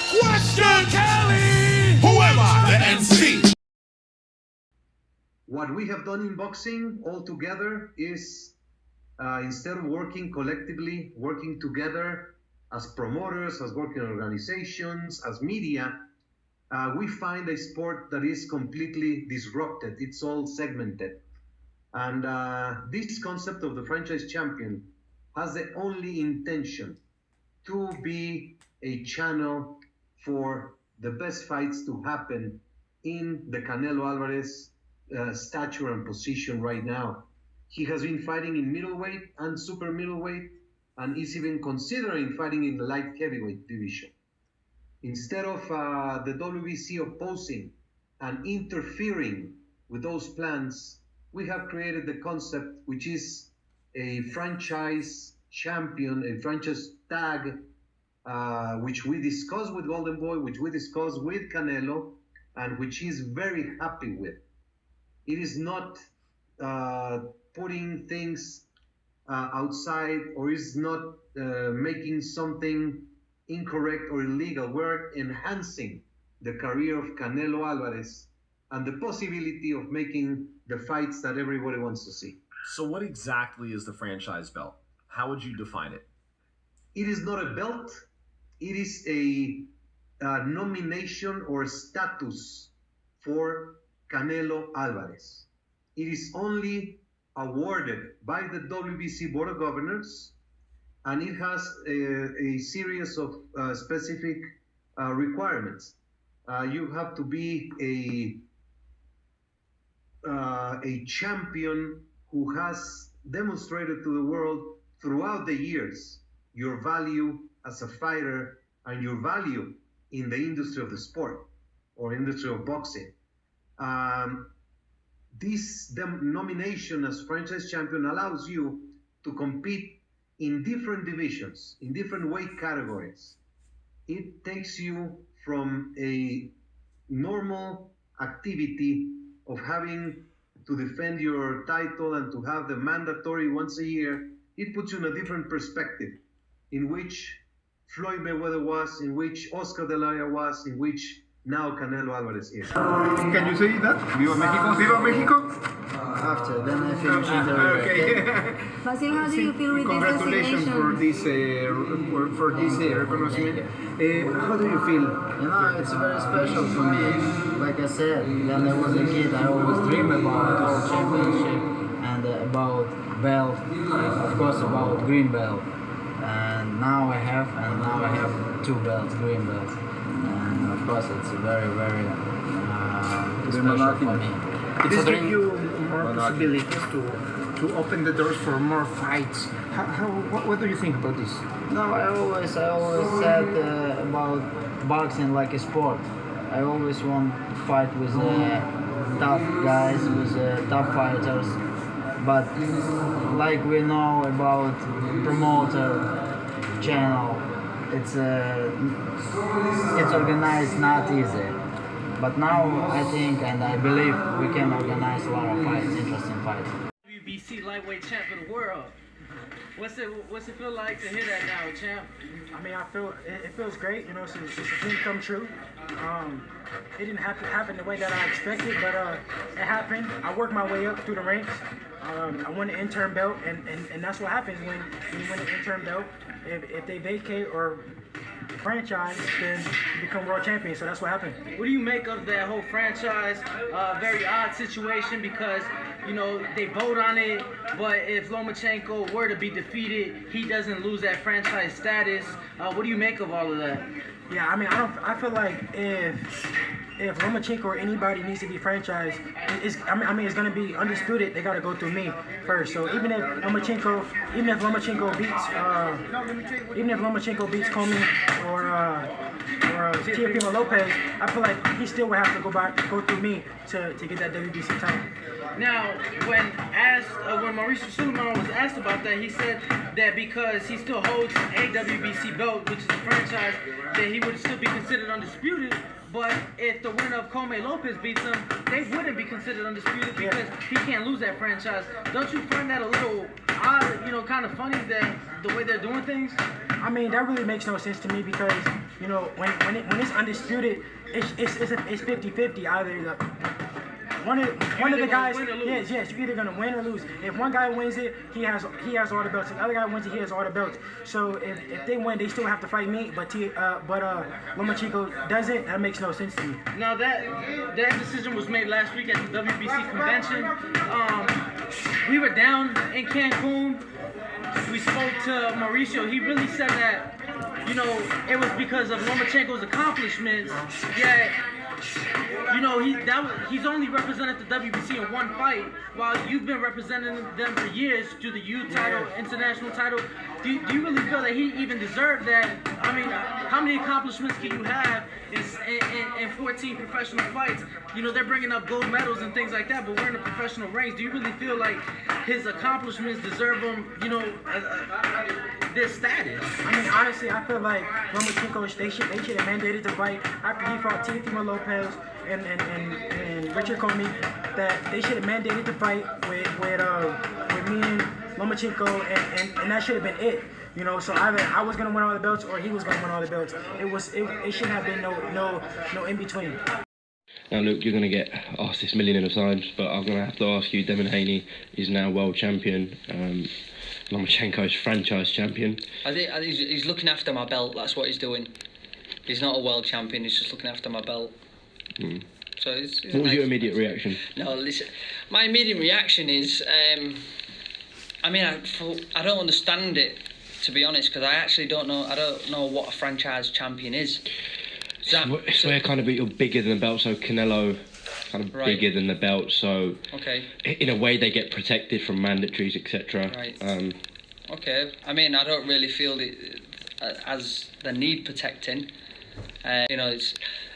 Question Kelly! Whoever the MC. What we have done in boxing all together is instead of working collectively, working together as promoters, as working organizations, as media, we find a sport that is completely disrupted. It's all segmented. And this concept of the franchise champion has the only intention to be a channel for the best fights to happen in the Canelo Alvarez stature and position right now. He has been fighting in middleweight and super middleweight, and is even considering fighting in the light heavyweight division. Instead of the WBC opposing and interfering with those plans, we have created the concept, which is a franchise champion, a franchise tag, which we discussed with Golden Boy, which we discussed with Canelo, and which he's very happy with. It is not putting things outside, or is not making something incorrect or illegal. We're enhancing the career of Canelo Alvarez and the possibility of making the fights that everybody wants to see. So what exactly is the franchise belt? How would you define it? It is not a belt. It is a nomination or status for Canelo Alvarez. It is only awarded by the WBC Board of Governors, and it has a series of specific requirements. You have to be a champion who has demonstrated to the world throughout the years your value as a fighter and your value in the industry of the sport or industry of boxing. This nomination as franchise champion allows you to compete in different divisions, in different weight categories. It takes you from a normal activity of having to defend your title and to have the mandatory once a year. It puts you in a different perspective, in which Floyd Mayweather was, in which Oscar De La Hoya was, in which now Canelo Alvarez is. Can you say that? Viva Mexico! Viva Mexico! After, then I finish the Okay. Basil, how do you feel with this Congratulations designation? for this reconnaissance. How do you feel? You know, it's very special for me. Like I said, when I was a kid, I always dreamed about world championship and about belt, of course about green belt. And now I have 2 belts, green belts. And of course, it's very, very special for me. This gives you more possibilities to open the doors for more fights. What do you think about this? No, I always said about boxing like a sport. I always want to fight with tough guys, with tough fighters. But like we know about promoter channel, it's organized not easy. But now I think and I believe we can organize a lot of fights, interesting fights. WBC lightweight champ of the world. What's it feel like to hear that now, champ? I mean, it feels great. You know, it's a dream come true. It didn't have to happen the way that I expected, but it happened. I worked my way up through the ranks. I won the interim belt, and that's what happens when you win an interim belt. If they vacate or franchise, then you become world champion. So that's what happened. What do you make of that whole franchise? Very odd situation because, you know, they vote on it, but if Lomachenko were to be defeated, he doesn't lose that franchise status. What do you make of all of that? Yeah, I mean, I feel like if Lomachenko or anybody needs to be franchised, it's going to be undisputed. They got to go through me first. So even if Lomachenko beats Comey or Teofimo Lopez, I feel like he still would have to go through me to get that WBC title. Now, when Mauricio Suleiman was asked about that, he said that because he still holds a WBC belt, which is a franchise, that he would still be considered undisputed. But if the winner of Comey Lopez beats him, they wouldn't be considered undisputed because he can't lose that franchise. Don't you find that a little odd, you know, kind of funny that the way they're doing things? I mean, that really makes no sense to me because you know, when it's undisputed, it's 50-50. Either one of the guys, yes, you're either gonna win or lose. If one guy wins it, he has all the belts. If the other guy wins it, he has all the belts. So if they win, they still have to fight me. But Lomachenko doesn't. That makes no sense to me. Now that decision was made last week at the WBC convention. We were down in Cancun. We spoke to Mauricio. He really said that, you know, it was because of Lomachenko's accomplishments. Yet, you know, he's only represented the WBC in one fight, while you've been representing them for years through the youth title, international title. Do you really feel that he even deserved that? I mean, how many accomplishments can you have in 14 professional fights? You know, they're bringing up gold medals and things like that, but we're in a professional range. Do you really feel like his accomplishments deserve him, you know, this status? I mean, honestly, I feel like Lomachenko, they should have mandated the fight after he fought Teofimo Lopez and Richard Comey, that they should have mandated the fight with me and Lomachenko, and that should have been it. You know, so either I was gonna win all the belts or he was gonna win all the belts. It should have been no in between. Now, look, you're going to get asked this million of times, but I'm going to have to ask you. Devin Haney is now world champion. Lomachenko's franchise champion. I think he's looking after my belt. That's what he's doing. He's not a world champion. He's just looking after my belt. Mm. So what was your immediate reaction? No, listen. My immediate reaction is, I mean, I don't understand it, to be honest, because I actually don't know. I don't know what a franchise champion is. It's where kind of you're bigger than the belt, so Canelo kind of bigger than the belt, so in a way they get protected from mandatories, etc. Right. Okay. I mean, I don't really feel it as the need protecting. You know,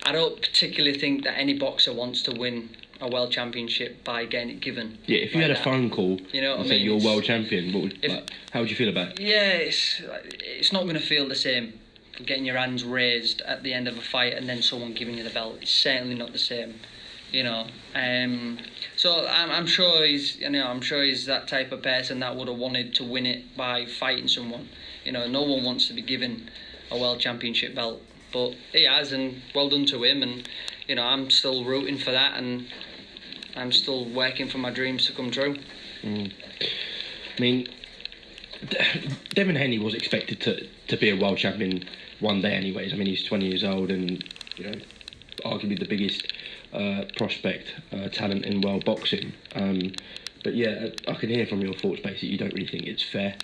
I don't particularly think that any boxer wants to win a world championship by getting it given. Yeah, if you had a phone call, you know, and say you're world champion, how would you feel about it? Yeah, it's not going to feel the same. Getting your hands raised at the end of a fight and then someone giving you the belt, it's certainly not the same, you know. So I'm sure he's that type of person that would have wanted to win it by fighting someone. You know, no one wants to be given a world championship belt, but he has, and well done to him. And you know, I'm still rooting for that, and I'm still working for my dreams to come true. I mean, Devin Haney was expected to be a world champion one day anyways. I mean, he's 20 years old and, you know, arguably the biggest prospect talent in world boxing. But yeah, I can hear from your thoughts basically you don't really think it's fair.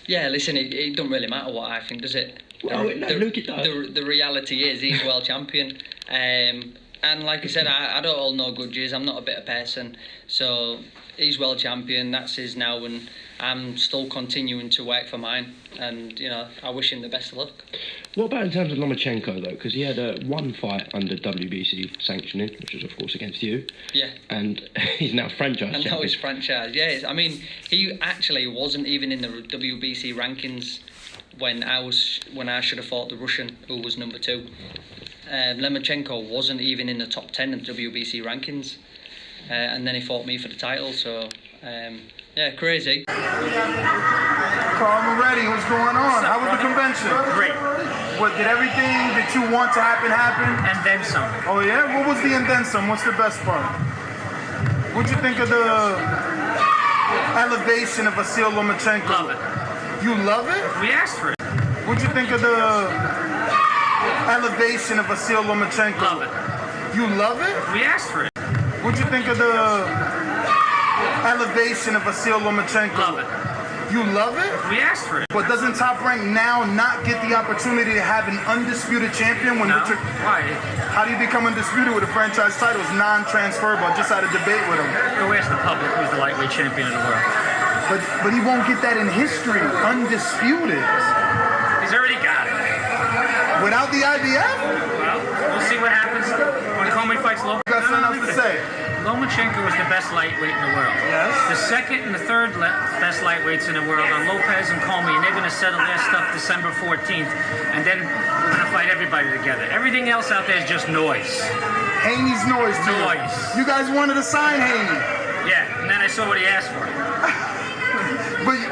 Yeah, listen, it don't really matter what I think, does it? Well, look, it does. The reality is he's world champion. And like I said, I don't hold no grudges. I'm not a bitter person. So he's world champion, that's his now, and I'm still continuing to work for mine. And, you know, I wish him the best of luck. What about in terms of Lomachenko, though? Because he had one fight under WBC sanctioning, which was, of course, against you. Yeah. And he's now franchise champion. And now he's franchise, yeah. I mean, he actually wasn't even in the WBC rankings when I should have fought the Russian, who was number 2. Lomachenko wasn't even in the top 10 of WBC rankings. And then he fought me for the title, so... yeah, crazy. Carl Moretti, what's going on? How was the convention? Great. What, did everything that you want to happen? And then some. Oh yeah? What was the and then some? What's the best part? What'd you think of the elevation of Vasil Lomachenko? Love it. You love it? We asked for it. What'd you think of the elevation of Vasil Lomachenko? Love it. You love it? We asked for it. What'd you think of the elevation of Vasil Lomachenko? Love it. You love it? We asked for it. But doesn't Top Rank now not get the opportunity to have an undisputed champion when Richard... Why? How do you become undisputed with a franchise title? It's non-transferable. I just had a debate with him. Go ask the public who's the lightweight champion in the world. But he won't get that in history. Undisputed. He's already got it. Without the IBF? Well, we'll see what happens when Comey fights Lopez. You got something else to say? Lomachenko is the best lightweight in the world. Yes. The second and the third best lightweights in the world are Lopez and Comey, and they're going to settle their stuff December 14th, and then we're going to fight everybody together. Everything else out there is just noise. Haney's noise, too. Noise. You guys wanted to sign Haney. Yeah, and then I saw what he asked for.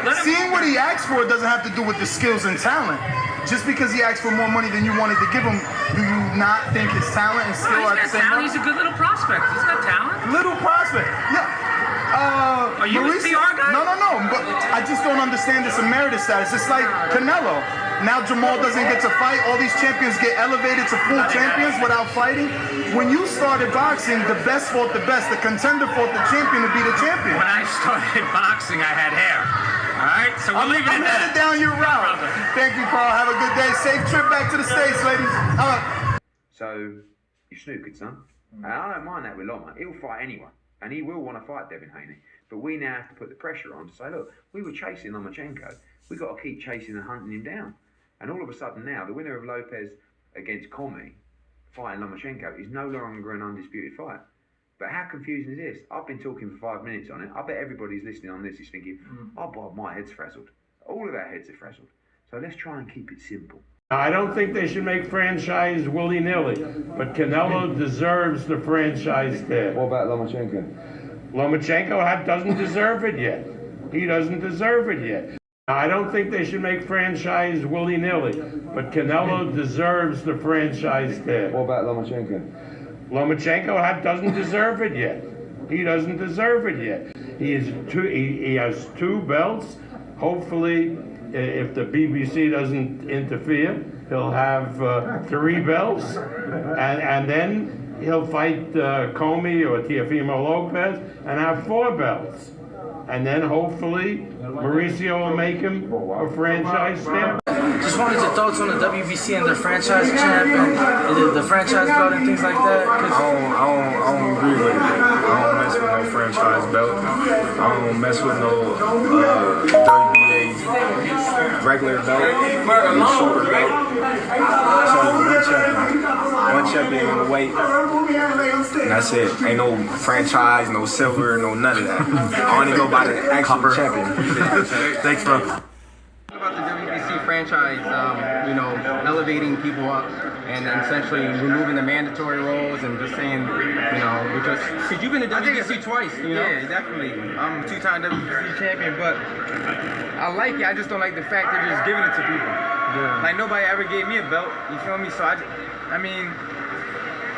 But seeing what he asked for doesn't have to do with the skills and talent. just because he asked for more money than you wanted to give him, do you not think his talent and skill at the same time? He's a good little prospect. He's got talent. Little prospect. Yeah. Are you his PR guy? No. But I just don't understand this emeritus status. It's like Canelo. Now Jamal doesn't get to fight. All these champions get elevated to full champions without fighting. When you started boxing, the best fought the best. The contender fought the champion to be the champion. When I started boxing, I had hair. All right, so we'll leave it at that. I'm headed down your route. Thank you, Carl. Have a good day. Safe trip back to the States, ladies. So, you snookered, son. I don't mind that with Loma. He'll fight anyone. And he will want to fight Devin Haney. But we now have to put the pressure on to say, look, we were chasing Lomachenko. We've got to keep chasing and hunting him down. And all of a sudden now, the winner of Lopez against Comey fighting Lomachenko is no longer an undisputed fight. But how confusing is this? I've been talking for 5 minutes on it. I bet everybody's listening on this is thinking, oh, Bob, my head's frazzled. All of our heads are frazzled. So let's try and keep it simple. I don't think they should make franchise willy-nilly, but Canelo deserves the franchise tag. What about Lomachenko? Lomachenko doesn't deserve it yet. He doesn't deserve it yet. I don't think they should make franchise willy-nilly, but Canelo deserves the franchise tag. What about Lomachenko? Lomachenko doesn't deserve it yet. He doesn't deserve it yet. He has 2 belts. Hopefully, if the BBC doesn't interfere, he'll have 3 belts, and then he'll fight Comey or Teofimo Lopez and have 4 belts. And then hopefully Mauricio will make him a franchise champ. Just wanted your thoughts on the WBC and the franchise champ and the franchise belt and things like that. I don't agree with it. I don't mess with no franchise belt. I don't mess with no WBA regular belt, shoulder belt. One champion in the weight. And that's it. Ain't no franchise, no silver, no none of that. I only go by the actual champion. Thanks, bro. About the WBC franchise, elevating people up and essentially removing the mandatory roles and just saying, because you've been to WBC twice, Yeah, definitely. I'm a 2-time WBC champion, but I like it. I just don't like the fact they're just giving it to people. Yeah. Like nobody ever gave me a belt. You feel me? So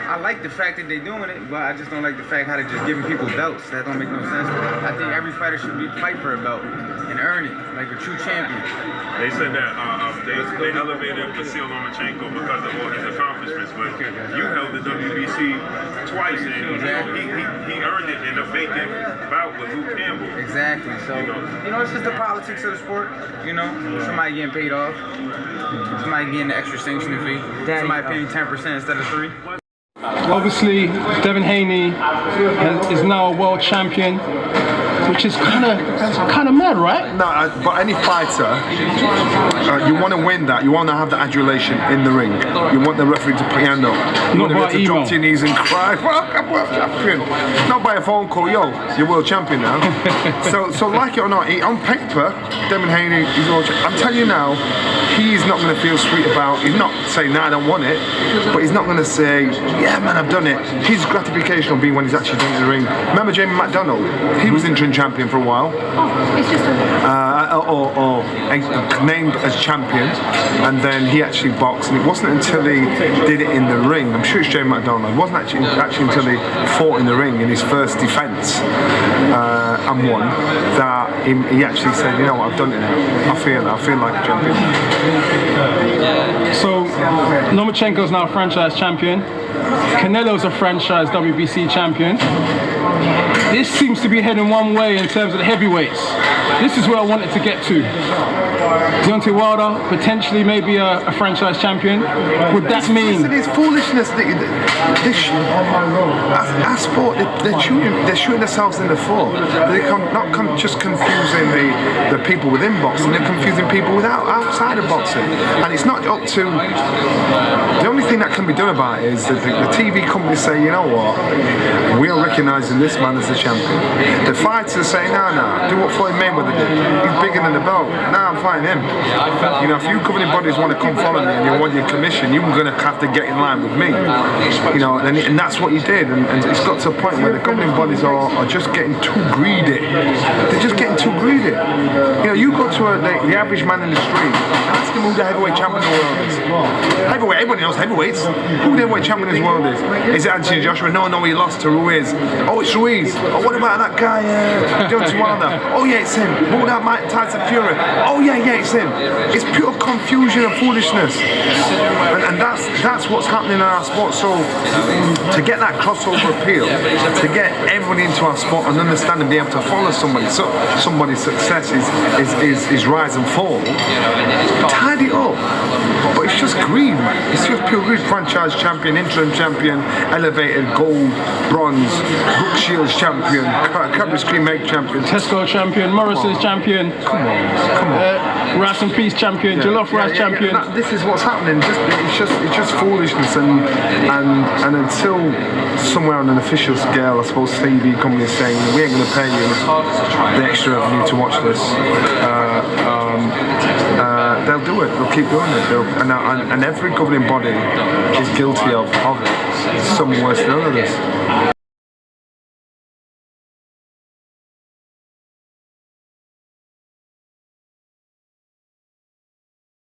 I like the fact that they're doing it, but I just don't like the fact how they're just giving people belts. That don't make no sense. I think every fighter should fight for a belt and earn it, like a true champion. They said that they elevated Vasil Lomachenko because of all his accomplishments, but you held the WBC twice, and he earned it in a vacant bout with Luke Campbell. Exactly. So it's just the politics of the sport. Somebody getting paid off, somebody getting the extra sanctioning fee, somebody paying 10% instead of 3%. Obviously, Devin Haney is now a world champion, which is kind of mad, right? No, but any fighter, you want to win that. You want to have the adulation in the ring. You want the referee to put your hand up. You want to drop to your knees and cry, "Welcome, world champion!" Not by a phone call, "Yo, you're world champion now." so like it or not, on paper, Devin Haney is world champion. I'm telling you now, he's not going to feel sweet about. He's not saying, "Nah, I don't want it," but he's not going to say, "Yeah, man, I've done it." His gratification will be when he's actually done it in the ring. Remember Jamie McDonald? He was interim champion for a while, or named as champion, and then he actually boxed. And it wasn't until he did it in the ring. I'm sure it's Jamie McDonald. It wasn't actually until he fought in the ring in his first defence and won that he actually said, "You know what? I've done it now. I feel like a champion." So Lomachenko's now a franchise champion. Canelo's a franchise WBC champion. This seems to be heading one way in terms of the heavyweights. This is where I wanted to get to. Deontay Wilder, potentially maybe a franchise champion. Would that mean? It's foolishness. Our sport, they're shooting themselves in the foot. They're not just confusing the people within boxing, they're confusing people outside of boxing. And it's not up to... The only thing that can be done about it is that The TV companies say, you know what, we are recognising this man as the champion. The fighters say, nah, do what Floyd Mayweather did. He's bigger than the belt. Nah, I'm fighting him. You know, if you governing bodies want to come follow me and you want your commission, you're going to have to get in line with me. You know, and that's what he did. And it's got to a point where the governing bodies are just getting too greedy. They're just getting too greedy. You know, you go to the average man in the street, ask him who the heavyweight champion of the world is. Heavyweight, everybody knows heavyweights. Who the heavyweight champion of the world is? Is it Anthony Joshua? No, he lost to Ruiz. Oh, it's Ruiz. Oh, what about that guy, Deontay Wilder? Oh, yeah, it's him. What about Mike Tyson Fury? Oh, yeah, it's him. It's pure confusion and foolishness. And that's what's happening in our sport. So, to get that crossover appeal, to get everybody into our sport and understand and be able to follow somebody, so somebody's success is rise and fall, tidy up. But it's just greed, man. It's just pure greed. Franchise champion, interim champion, elevated gold, bronze, Brooke Shields champion, Cadbury Cream Egg champion, Tesco champion, Morrison's champion. Come on. Rice and Peace champion, Jollof Rice champion. This is what's happening. It's just foolishness, and until somewhere on an official scale, I suppose TV companies saying we ain't going to pay you the extra revenue to watch this. They'll do it. They'll keep doing it. And every governing body is guilty of it. Some worse than others.